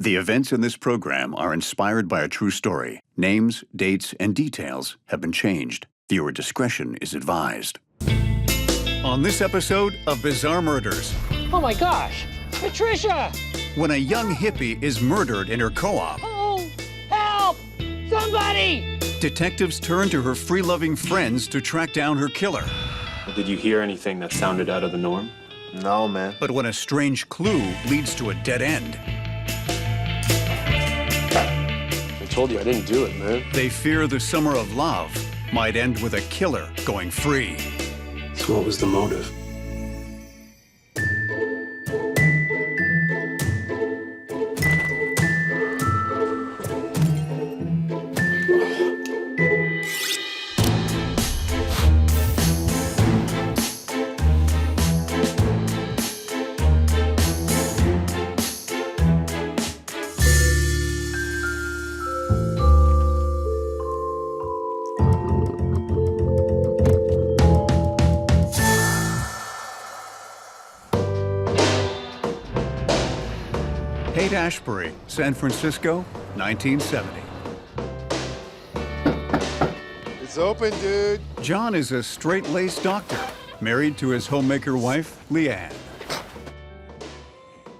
The events in this program are inspired by a true story. Names, dates, and details have been changed. Viewer discretion is advised. On this episode of Bizarre Murders. Oh my gosh, Patricia! When a young hippie is murdered in her co-op. Oh, help! Somebody! Detectives turn to her free-loving friends to track down her killer. Did you hear anything that sounded out of the norm? No, man. But when a strange clue leads to a dead end. I told you I didn't do it, man. They fear the summer of love might end with a killer going free. So what was the motive? Ashbury, San Francisco, 1970. It's open, dude. John is a straight-laced doctor, married to his homemaker wife, Leanne.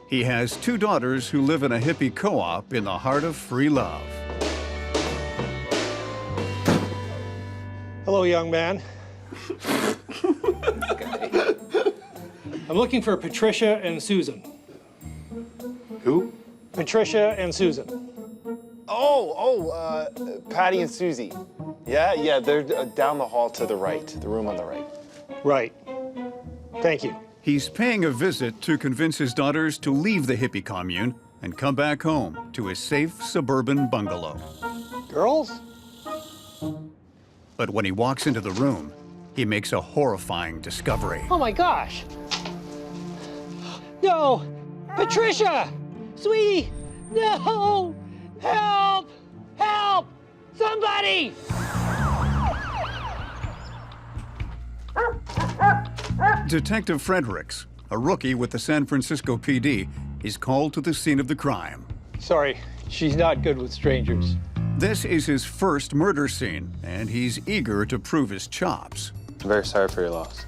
He has two daughters who live in a hippie co-op in the heart of free love. Hello, young man. I'm looking for Patricia and Susan. Who? Patricia and Susan. Patty and Susie. Yeah, they're down the hall to the right, the room on the right. Right. Thank you. He's paying a visit to convince his daughters to leave the hippie commune and come back home to his safe suburban bungalow. Girls? But when he walks into the room, he makes a horrifying discovery. Oh my gosh! No! Patricia! Sweetie! No! Help! Help! Somebody! Detective Frederick, a rookie with the San Francisco PD, is called to the scene of the crime. Sorry, she's not good with strangers. This is his first murder scene, and he's eager to prove his chops. I'm very sorry for your loss.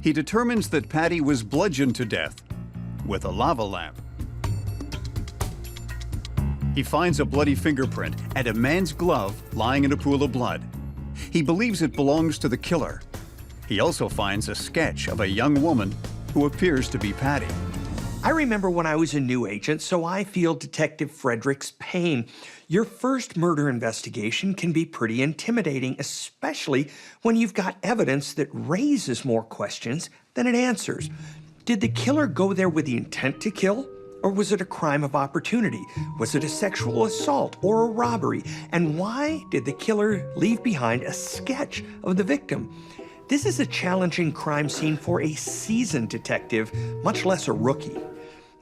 He determines that Patty was bludgeoned to death with a lava lamp. He finds a bloody fingerprint and a man's glove lying in a pool of blood. He believes it belongs to the killer. He also finds a sketch of a young woman who appears to be Patty. I remember when I was a new agent, so I feel Detective Frederick's pain. Your first murder investigation can be pretty intimidating, especially when you've got evidence that raises more questions than it answers. Did the killer go there with the intent to kill? Or was it a crime of opportunity? Was it a sexual assault or a robbery? And why did the killer leave behind a sketch of the victim? This is a challenging crime scene for a seasoned detective, much less a rookie.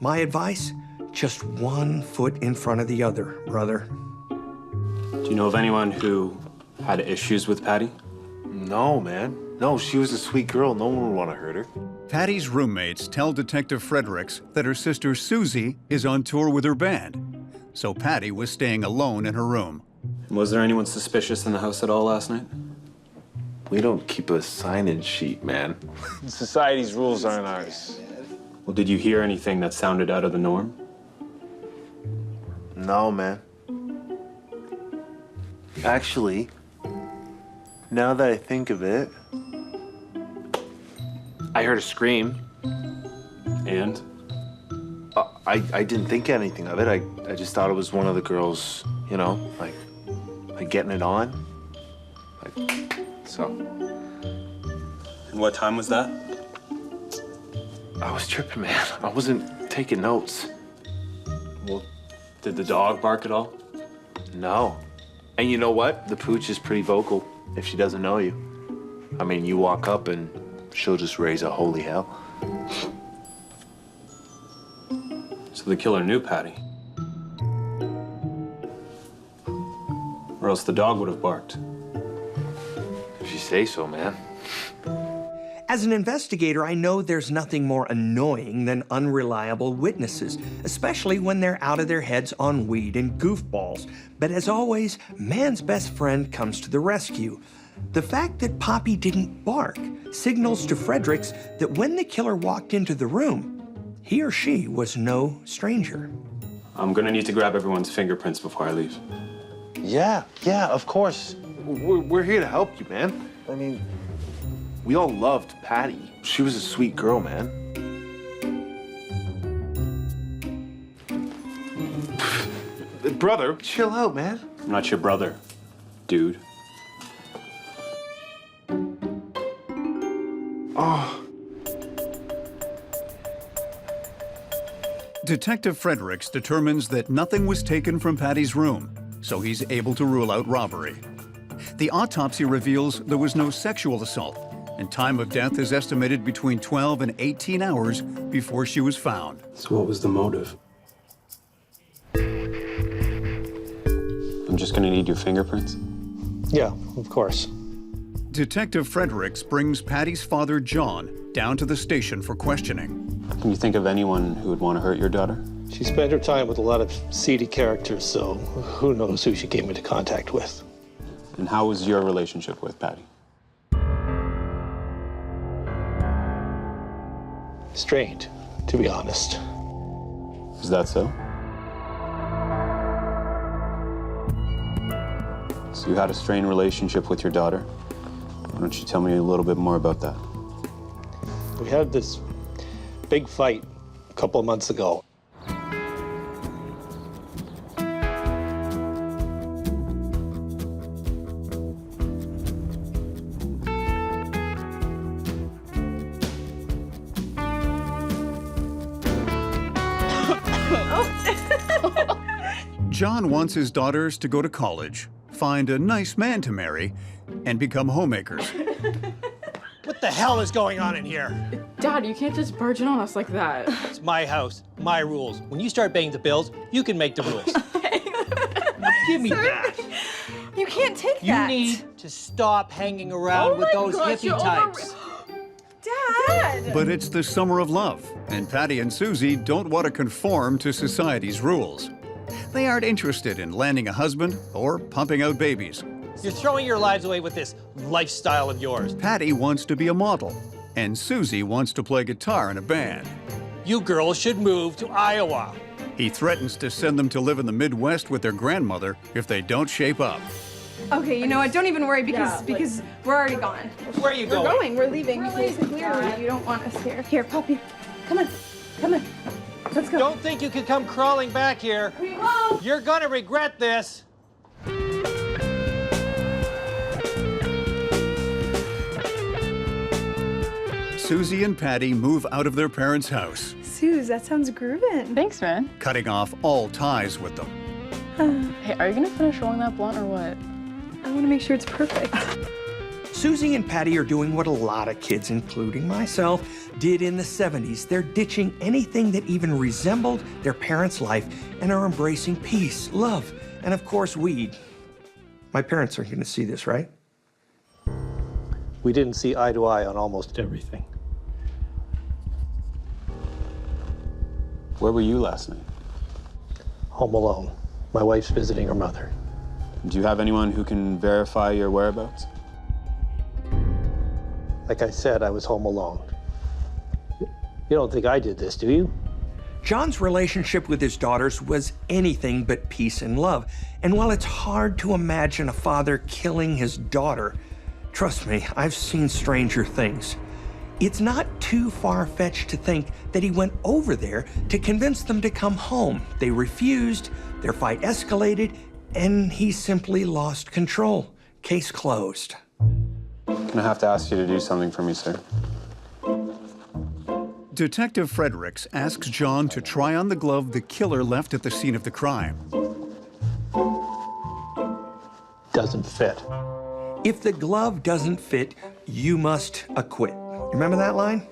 My advice, just 1 foot in front of the other, brother. Do you know of anyone who had issues with Patty? No, man. No, she was a sweet girl. No one would want to hurt her. Patty's roommates tell Detective Frederick that her sister Susie is on tour with her band, so Patty was staying alone in her room. Was there anyone suspicious in the house at all last night? We don't keep a sign-in sheet, man. Society's rules aren't ours. Well, did you hear anything that sounded out of the norm? No, man. Actually, now that I think of it, I heard a scream. And? I didn't think anything of it. I just thought it was one of the girls, you know, like getting it on. So. And what time was that? I was tripping, man. I wasn't taking notes. Well, did the dog bark at all? No. And you know what? The pooch is pretty vocal if she doesn't know you. I mean, you walk up and she'll just raise a holy hell. So the killer knew Patty. Or else the dog would have barked. If you say so, man. As an investigator, I know there's nothing more annoying than unreliable witnesses, especially when they're out of their heads on weed and goofballs. But as always, man's best friend comes to the rescue. The fact that Poppy didn't bark signals to Fredericks that when the killer walked into the room, he or she was no stranger. I'm gonna need to grab everyone's fingerprints before I leave. Yeah, of course. We're here to help you, man. I mean, we all loved Patty. She was a sweet girl, man. Brother, chill out, man. I'm not your brother, dude. Oh. Detective Fredericks determines that nothing was taken from Patty's room, so he's able to rule out robbery. The autopsy reveals there was no sexual assault, and time of death is estimated between 12 and 18 hours before she was found. So what was the motive? I'm just gonna need your fingerprints. Yeah, of course. Detective Fredericks brings Patty's father, John, down to the station for questioning. Can you think of anyone who would want to hurt your daughter? She spent her time with a lot of seedy characters, so who knows who she came into contact with. And how was your relationship with Patty? Strained, to be honest. Is that so? So you had a strained relationship with your daughter. Why don't you tell me a little bit more about that? We had this big fight a couple of months ago. John wants his daughters to go to college, find a nice man to marry, and become homemakers. What the hell is going on in here? Dad, you can't just barge in on us like that. It's my house, my rules. When you start paying the bills, you can make the rules. Give me that. You can't take You that. need to stop hanging around with those hippie types. Dad! But it's the summer of love, and Patty and Susie don't want to conform to society's rules. They aren't interested in landing a husband or pumping out babies. You're throwing your lives away with this lifestyle of yours. Patty wants to be a model, and Susie wants to play guitar in a band. You girls should move to Iowa. He threatens to send them to live in the Midwest with their grandmother if they don't shape up. Okay, you know what? Don't even worry because we're already gone. Where are you We're going? going. We're leaving because clearly you don't want us here. Here, puppy. Come on. Come on. Let's go. Don't think you can come crawling back here. We won't. You're gonna regret this. Susie and Patty move out of their parents' house, Suze, that sounds groovin'. Thanks, man. cutting off all ties with them. Hey, are you gonna finish rolling that blunt or what? I want to make sure it's perfect. Susie and Patty are doing what a lot of kids, including myself, did in the 70s. They're ditching anything that even resembled their parents' life and are embracing peace, love, and of course, weed. My parents aren't going to see this, right? We didn't see eye to eye on almost everything. Where were you last night? Home alone. My wife's visiting her mother. Do you have anyone who can verify your whereabouts? Like I said, I was home alone. You don't think I did this, do you? John's relationship with his daughters was anything but peace and love. And while it's hard to imagine a father killing his daughter, trust me, I've seen stranger things. It's not too far-fetched to think that he went over there to convince them to come home. They refused, their fight escalated, and he simply lost control. Case closed. I'm gonna have to ask you to do something for me, sir. Detective Fredericks asks John to try on the glove the killer left at the scene of the crime. Doesn't fit. If the glove doesn't fit, you must acquit. Remember that line?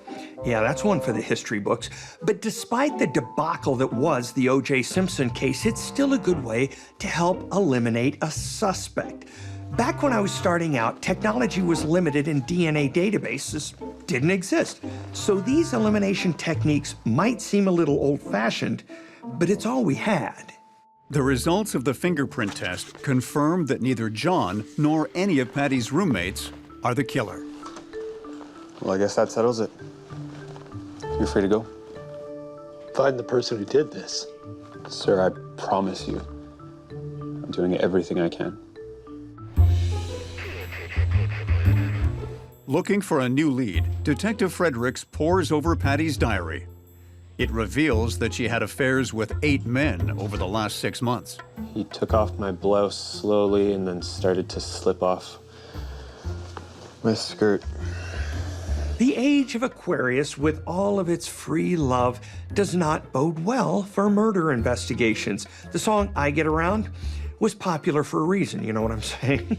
Yeah, that's one for the history books. But despite the debacle that was the O.J. Simpson case, it's still a good way to help eliminate a suspect. Back when I was starting out, technology was limited and DNA databases didn't exist. So these elimination techniques might seem a little old-fashioned, but it's all we had. The results of the fingerprint test confirm that neither John nor any of Patty's roommates are the killer. Well, I guess that settles it. You're free to go. Find the person who did this. Sir, I promise you, I'm doing everything I can. Looking for a new lead, Detective Fredericks pores over Patty's diary. It reveals that she had affairs with 8 men over the last 6 months. He took off my blouse slowly and then started to slip off my skirt. The age of Aquarius, with all of its free love, does not bode well for murder investigations. The song I Get Around was popular for a reason, you know what I'm saying?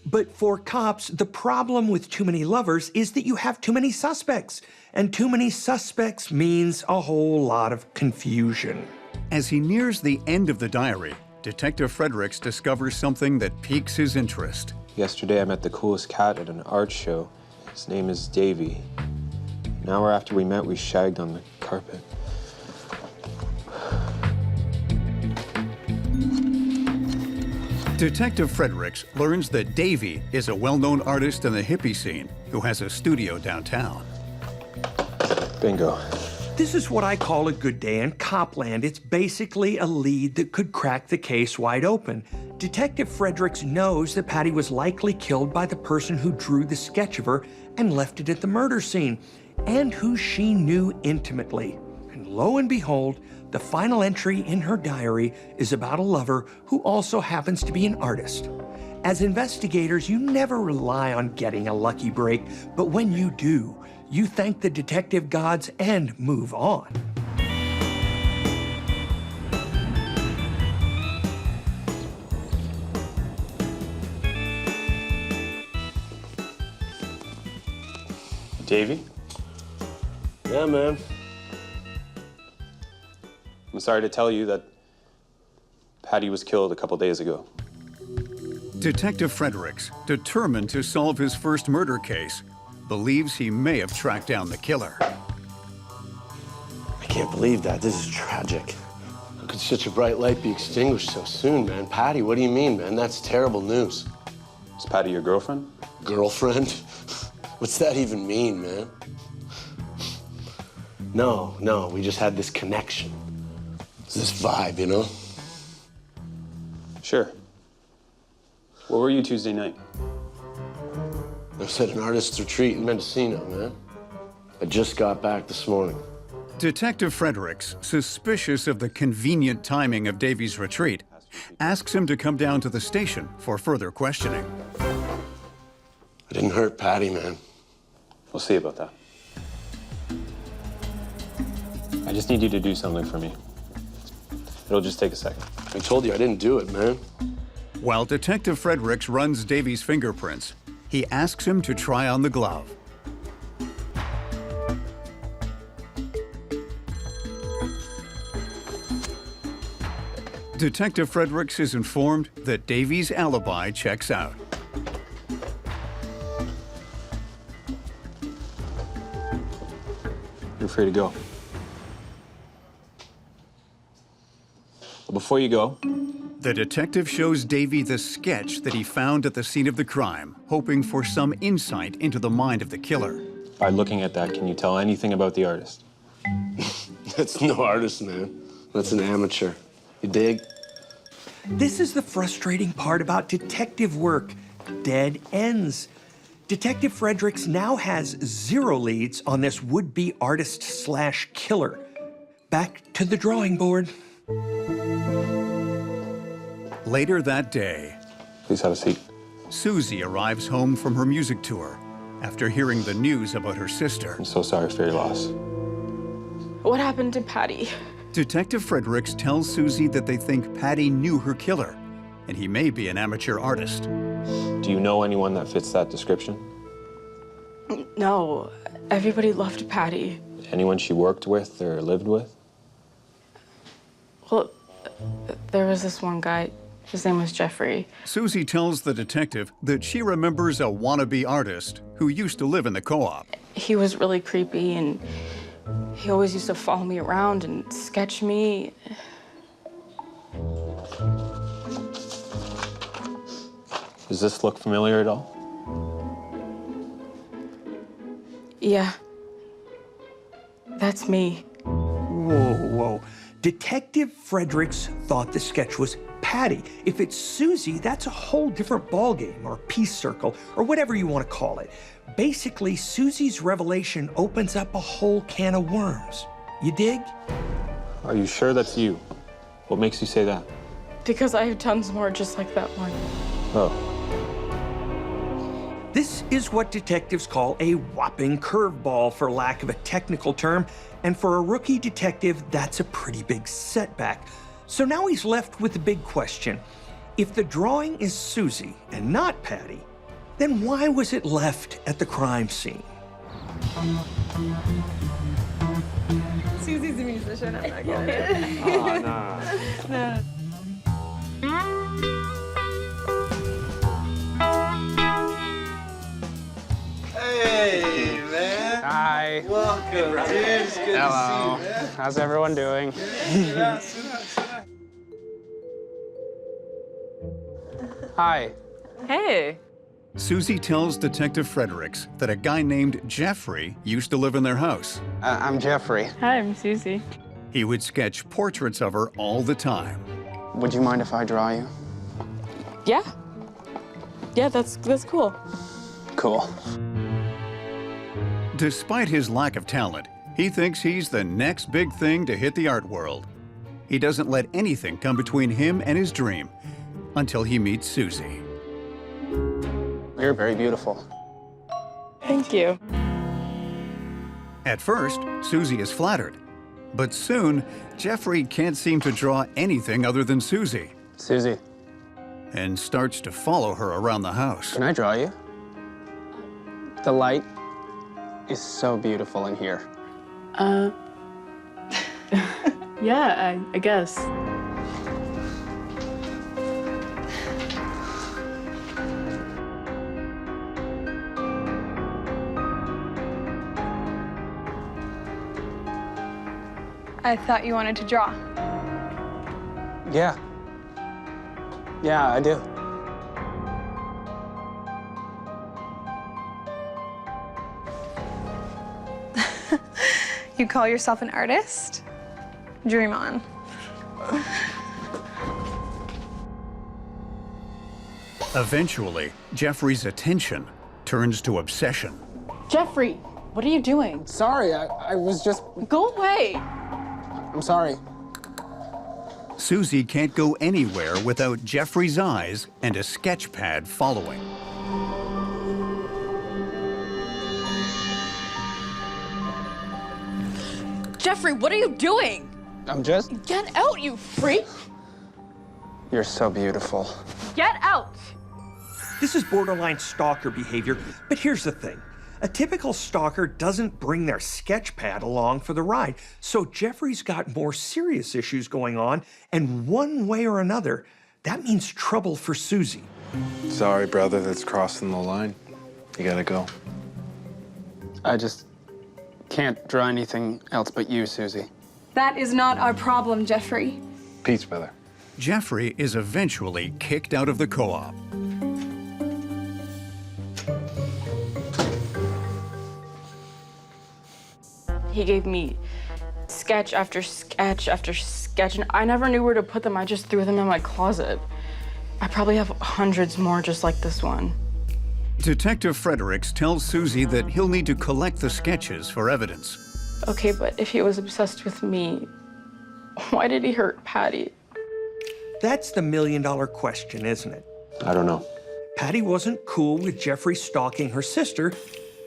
But for cops, the problem with too many lovers is that you have too many suspects. And too many suspects means a whole lot of confusion. As he nears the end of the diary, Detective Fredericks discovers something that piques his interest. Yesterday, I met the coolest cat at an art show. His name is Davy. An hour after we met, we shagged on the carpet. Detective Fredericks learns that Davy is a well-known artist in the hippie scene who has a studio downtown. Bingo. This is what I call a good day in Copland. It's basically a lead that could crack the case wide open. Detective Fredericks knows that Patty was likely killed by the person who drew the sketch of her and left it at the murder scene, and who she knew intimately. And lo and behold, the final entry in her diary is about a lover who also happens to be an artist. As investigators, you never rely on getting a lucky break, but when you do, you thank the detective gods and move on. Davy? Yeah, man. I'm sorry to tell you that Patty was killed a couple days ago. Detective Fredericks, determined to solve his first murder case, believes he may have tracked down the killer. I can't believe that. This is tragic. How could such a bright light be extinguished so soon, man? Patty, what do you mean, man? That's terrible news. Is Patty your girlfriend? Girlfriend? What's that even mean, man? No, we just had this connection. It's this vibe, you know? Sure. Where were you Tuesday night? I was at an artist's retreat in Mendocino, man. I just got back this morning. Detective Fredericks, suspicious of the convenient timing of Davy's retreat, asks him to come down to the station for further questioning. I didn't hurt Patty, man. We'll see about that. I just need you to do something for me. It'll just take a second. I told you I didn't do it, man. While Detective Fredericks runs Davy's fingerprints, he asks him to try on the glove. Detective Fredericks is informed that Davy's alibi checks out. You're free to go. But before you go, The detective shows Davy the sketch that he found at the scene of the crime, hoping for some insight into the mind of the killer. by looking at that, can you tell anything about the artist? That's no artist, man. That's an amateur. You dig? This is the frustrating part about detective work. Dead ends. Detective Fredericks now has 0 leads on this would-be artist/killer. Back to the drawing board. Later that day, Please have a seat. Susie arrives home from her music tour after hearing the news about her sister. I'm so sorry for your loss. What happened to Patty? Detective Fredericks tells Susie that they think Patty knew her killer, and he may be an amateur artist. Do you know anyone that fits that description? No, everybody loved Patty. Anyone she worked with or lived with? Well, there was this one guy. His name was Jeffrey. Susie tells the detective that she remembers a wannabe artist who used to live in the co-op. He was really creepy, and he always used to follow me around and sketch me. Does this look familiar at all? Yeah. That's me. Whoa, whoa. Detective Fredericks thought the sketch was Patty. If it's Susie, that's a whole different ballgame, or peace circle, or whatever you want to call it. Basically, Susie's revelation opens up a whole can of worms. You dig? Are you sure that's you? What makes you say that? Because I have tons more just like that one. Oh. This is what detectives call a whopping curveball, for lack of a technical term, and for a rookie detective, that's a pretty big setback. So now he's left with the big question. If the drawing is Susie and not Patty, then why was it left at the crime scene? Susie's a musician, I'm not good. Oh, no. Hey, man. Hi. Welcome, dude. It's good Hello. to see you, man. How's everyone doing? Sit down, sit down, sit down. Hi. Hey. Susie tells Detective Fredericks that a guy named Jeffrey used to live in their house. I'm Jeffrey. Hi, I'm Susie. He would sketch portraits of her all the time. Would you mind if I draw you? Yeah. Yeah, that's cool. Cool. Despite his lack of talent, he thinks he's the next big thing to hit the art world. He doesn't let anything come between him and his dream until he meets Susie. You're very beautiful. Thank you. At first, Susie is flattered, but soon, Jeffrey can't seem to draw anything other than Susie Susie, and starts to follow her around the house. can I draw you? The light is so beautiful in here. Yeah, I guess. I thought you wanted to draw. Yeah. Yeah, I do. You call yourself an artist? Dream on. Eventually, Jeffrey's attention turns to obsession. Jeffrey, what are you doing? Sorry, I was just... Go away. I'm sorry. Susie can't go anywhere without Jeffrey's eyes and a sketch pad following. Jeffrey, what are you doing? I'm just... Get out, you freak! You're so beautiful. Get out! This is borderline stalker behavior, but here's the thing. A typical stalker doesn't bring their sketch pad along for the ride, so Jeffrey's got more serious issues going on, and one way or another, that means trouble for Susie. Sorry, brother, that's crossing the line. You gotta go. I just can't draw anything else but you, Susie. That is not our problem, Jeffrey. Peace, brother. Jeffrey is eventually kicked out of the co-op. He gave me sketch after sketch after sketch, and I never knew where to put them. I just threw them in my closet. I probably have hundreds more just like this one. Detective Fredericks tells Susie that he'll need to collect the sketches for evidence. Okay, but if he was obsessed with me, why did he hurt Patty? That's the million-dollar question, isn't it? I don't know. Patty wasn't cool with Jeffrey stalking her sister,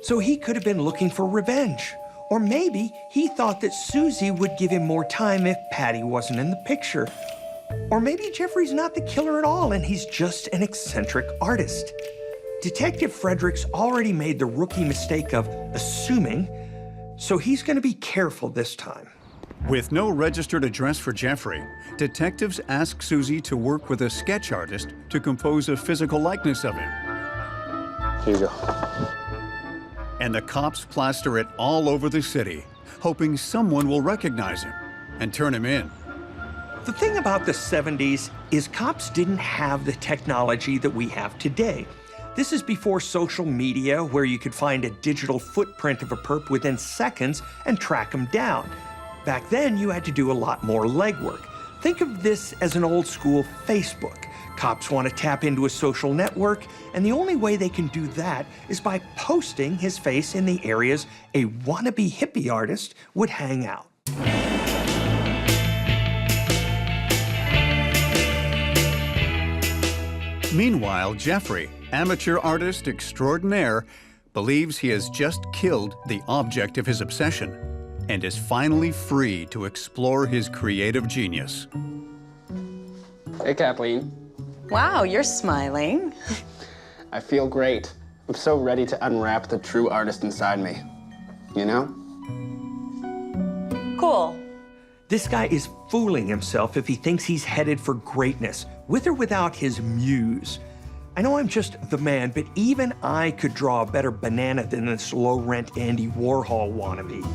so he could have been looking for revenge. Or maybe he thought that Susie would give him more time if Patty wasn't in the picture. Or maybe Jeffrey's not the killer at all and he's just an eccentric artist. Detective Fredericks already made the rookie mistake of assuming, so he's going to be careful this time. With no registered address for Jeffrey, detectives ask Susie to work with a sketch artist to compose a physical likeness of him. Here you go. And the cops plaster it all over the city, hoping someone will recognize him and turn him in. The thing about the 70s is cops didn't have the technology that we have today. This is before social media, where you could find a digital footprint of a perp within seconds and track him down. Back then, you had to do a lot more legwork. Think of this as an old school Facebook. Cops want to tap into a social network, and the only way they can do that is by posting his face in the areas a wannabe hippie artist would hang out. Meanwhile, Jeffrey, amateur artist extraordinaire, believes he has just killed the object of his obsession and is finally free to explore his creative genius. Hey, Kathleen. Wow, you're smiling. I feel great. I'm so ready to unwrap the true artist inside me. You know? Cool. This guy is fooling himself if he thinks he's headed for greatness, with or without his muse. I know I'm just the man, but even I could draw a better banana than this low-rent Andy Warhol wannabe.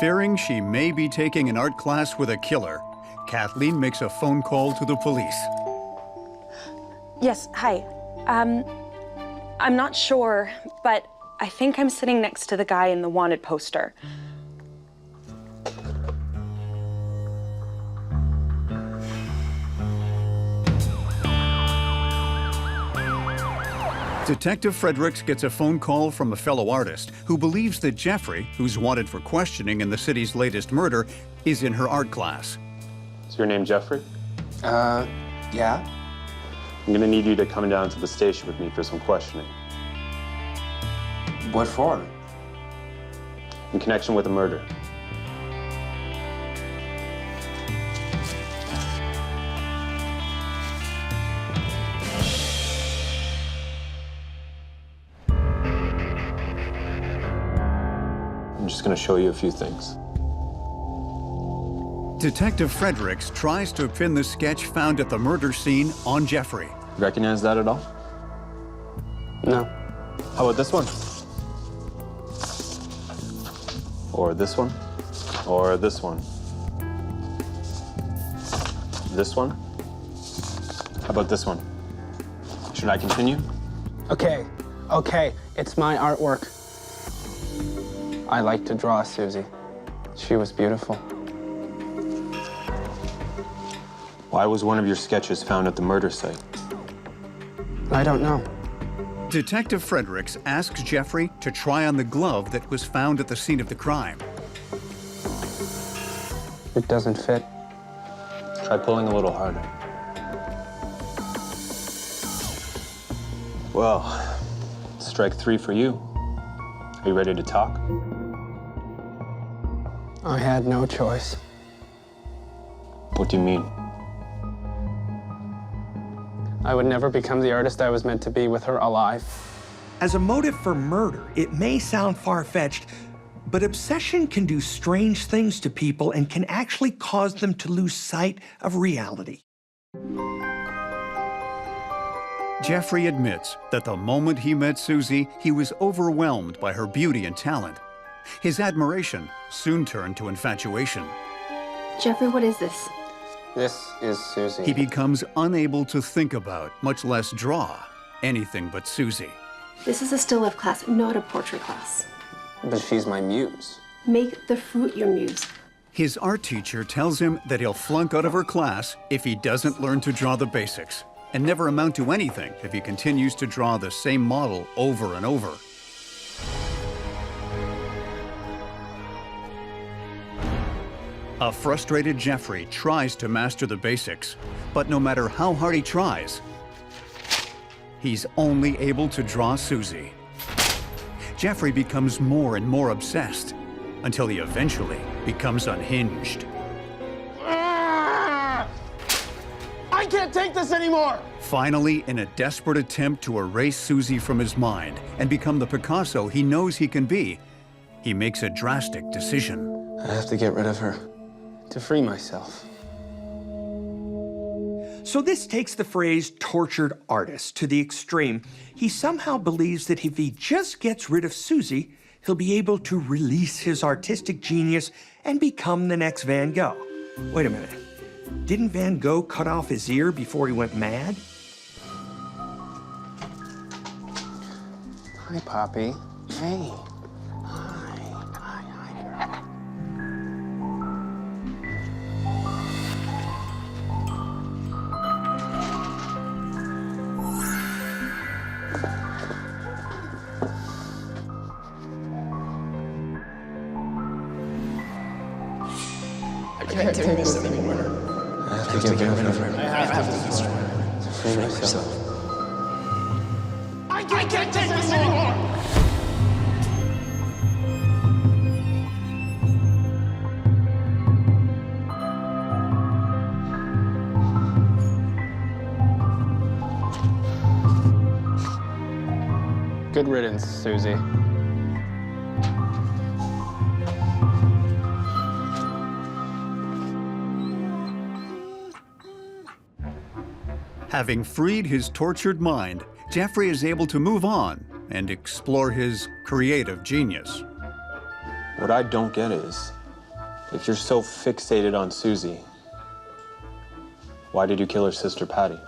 Fearing she may be taking an art class with a killer, Kathleen makes a phone call to the police. Yes, hi. I'm not sure, but I think I'm sitting next to the guy in the wanted poster. Detective Frederick gets a phone call from a fellow artist who believes that Jeffrey, who's wanted for questioning in the city's latest murder, is in her art class. Is your name Jeffrey? Yeah. I'm gonna need you to come down to the station with me for some questioning. What for? In connection with a murder. I'm just gonna show you a few things. Detective Fredericks tries to pin the sketch found at the murder scene on Jeffrey. Recognize that at all? No. How about this one? Or this one? Or this one? This one? How about this one? Should I continue? Okay, it's my artwork. I like to draw Susie. She was beautiful. Why was one of your sketches found at the murder site? I don't know. Detective Fredericks asks Jeffrey to try on the glove that was found at the scene of the crime. It doesn't fit. Try pulling a little harder. Well, strike 3 for you. Are you ready to talk? I had no choice. What do you mean? I would never become the artist I was meant to be with her alive. As a motive for murder, it may sound far-fetched, but obsession can do strange things to people and can actually cause them to lose sight of reality. Jeffrey admits that the moment he met Susie, he was overwhelmed by her beauty and talent. His admiration soon turned to infatuation. Jeffrey, what is this? This is Susie. He becomes unable to think about, much less draw, anything but Susie. This is a still life class, not a portrait class. But she's my muse. Make the fruit your muse. His art teacher tells him that he'll flunk out of her class if he doesn't learn to draw the basics, and never amount to anything if he continues to draw the same model over and over. A frustrated Jeffrey tries to master the basics, but no matter how hard he tries, he's only able to draw Susie. Jeffrey becomes more and more obsessed until he eventually becomes unhinged. take this anymore! Finally, in a desperate attempt to erase Susie from his mind and become the Picasso he knows he can be, he makes a drastic decision. I have to get rid of her to free myself. So this takes the phrase tortured artist to the extreme. He somehow believes that if he just gets rid of Susie, he'll be able to release his artistic genius and become the next Van Gogh. Wait a minute. Didn't Van Gogh cut off his ear before he went mad? Hi, Poppy. Hey. I can't do this anymore. I have to get rid of her. I have to destroy her. To free myself. I can't take this anymore! Good riddance, Susie. Having freed his tortured mind, Jeffrey is able to move on and explore his creative genius. What I don't get is, if you're so fixated on Susie, why did you kill her sister, Patty?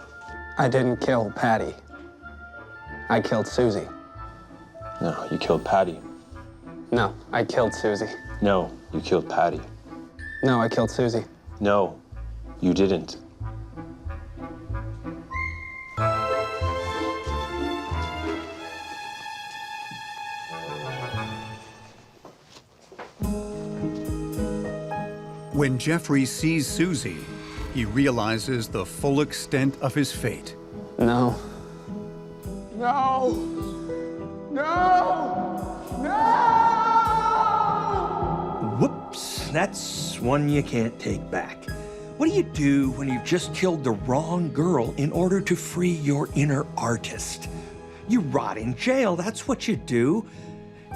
I didn't kill Patty. I killed Susie. No, you killed Patty. No, I killed Susie. No, you killed Patty. No, I killed Susie. No, you didn't. When Jeffrey sees Susie, he realizes the full extent of his fate. No. No! No! No! Whoops, that's one you can't take back. What do you when you've just killed the wrong girl in order to free your inner artist? You rot in jail, that's what you do.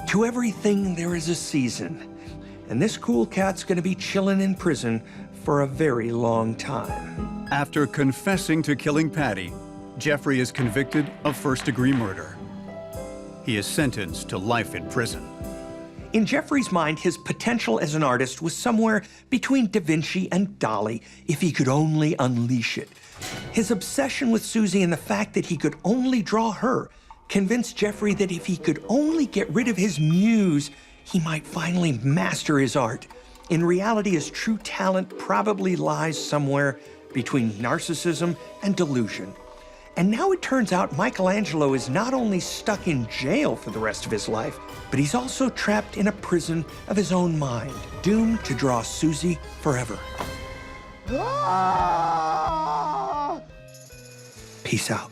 To everything there is a season. And this cool cat's gonna be chilling in prison for a very long time. After confessing to killing Patty, Jeffrey is convicted of first-degree murder. He is sentenced to life in prison. In Jeffrey's mind, his potential as an artist was somewhere between Da Vinci and Dali, if he could only unleash it. His obsession with Susie and the fact that he could only draw her convinced Jeffrey that if he could only get rid of his muse, he might finally master his art. In reality, his true talent probably lies somewhere between narcissism and delusion. And now it turns out Michelangelo is not only stuck in jail for the rest of his life, but he's also trapped in a prison of his own mind, doomed to draw Susie forever. Peace out.